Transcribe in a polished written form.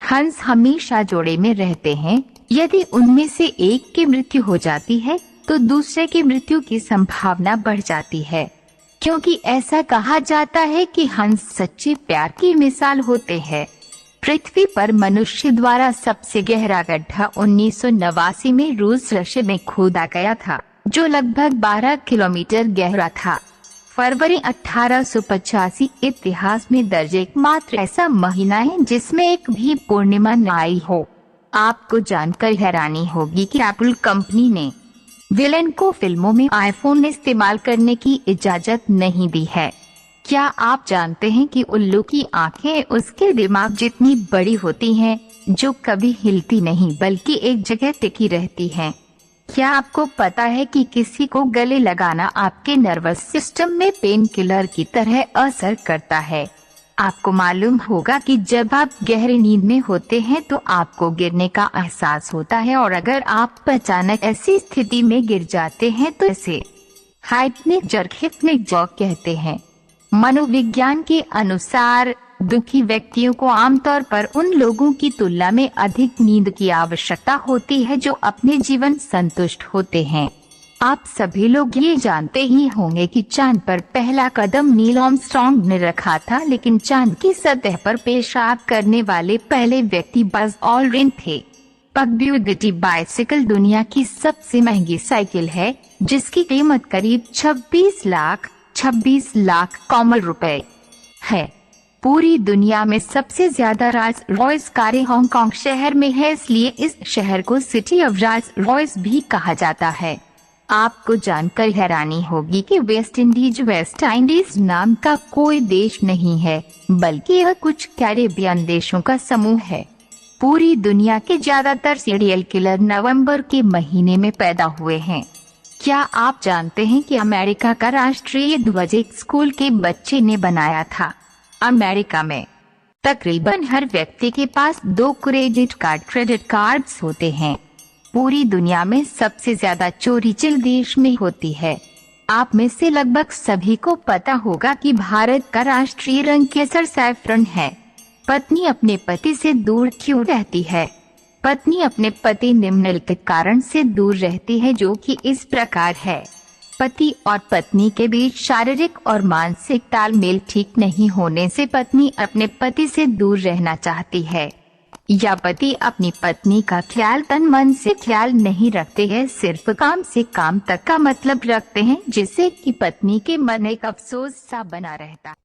हंस हमेशा जोड़े में रहते हैं। यदि उनमें से एक की मृत्यु हो जाती है तो दूसरे की मृत्यु की संभावना बढ़ जाती है, क्योंकि ऐसा कहा जाता है कि हंस सच्चे प्यार की मिसाल होते हैं। पृथ्वी पर मनुष्य द्वारा सबसे गहरा गड्ढा 1989 में रूस रशिया में खोदा गया था, जो लगभग 12 किलोमीटर गहरा था। फरवरी 1885 इतिहास में दर्ज एकमात्र ऐसा महीना है जिसमें एक भी पूर्णिमा न आई हो। आपको जानकर हैरानी होगी कि एप्पल कंपनी ने विलेन को फिल्मों में आईफोन इस्तेमाल करने की इजाजत नहीं दी है। क्या आप जानते हैं कि उल्लू की आंखें उसके दिमाग जितनी बड़ी होती हैं, जो कभी हिलती नहीं बल्कि एक जगह टिकी रहती हैं? क्या आपको पता है कि किसी को गले लगाना आपके नर्वस सिस्टम में पेन किलर की तरह असर करता है? आपको मालूम होगा कि जब आप गहरी नींद में होते हैं तो आपको गिरने का एहसास होता है, और अगर आप अचानक ऐसी स्थिति में गिर जाते हैं तो इसे हाइपनिक जर्क हिप्निक जॉक कहते हैं। मनोविज्ञान के अनुसार दुखी व्यक्तियों को आमतौर पर उन लोगों की तुलना में अधिक नींद की आवश्यकता होती है जो अपने जीवन संतुष्ट होते हैं। आप सभी लोग ये जानते ही होंगे कि चांद पर पहला कदम नील आर्मस्ट्रांग ने रखा था, लेकिन चांद की सतह पर पेशाब करने वाले पहले व्यक्ति बज़ ऑल्ड्रिन थे। पगब्यूटी बाइसिकल दुनिया की सबसे महंगी साइकिल है, जिसकी कीमत करीब 26 लाख कॉमन रुपए है। पूरी दुनिया में सबसे ज्यादा रोल्स रॉयस कारें हांगकांग शहर में है, इसलिए इस शहर को सिटी ऑफ रोल्स रॉयस भी कहा जाता है। आपको जानकर हैरानी होगी कि वेस्ट इंडीज नाम का कोई देश नहीं है, बल्कि यह कुछ कैरेबियन देशों का समूह है। पूरी दुनिया के ज्यादातर सीरियल किलर नवंबर के महीने में पैदा हुए हैं। क्या आप जानते हैं कि अमेरिका का राष्ट्रीय ध्वज एक स्कूल के बच्चे ने बनाया था? अमेरिका में तकरीबन हर व्यक्ति के पास 2 क्रेडिट कार्ड्स होते हैं। पूरी दुनिया में सबसे ज्यादा चोरी जिस देश में होती है? आप में से लगभग सभी को पता होगा कि भारत का राष्ट्रीय रंग केसर सैफरन है। पत्नी अपने पति से दूर क्यों रहती है? पत्नी अपने पति निम्नलिखित कारण से दूर रहती है, जो कि इस प्रकार है। पति और पत्नी के बीच शारीरिक और मानसिक तालमेल ठीक नहीं होने से पत्नी अपने पति से दूर रहना चाहती है, या पति अपनी पत्नी का ख्याल तन मन से ख्याल नहीं रखते हैं, सिर्फ काम से काम तक का मतलब रखते हैं, जिससे कि पत्नी के मन एक अफसोस सा बना रहता है।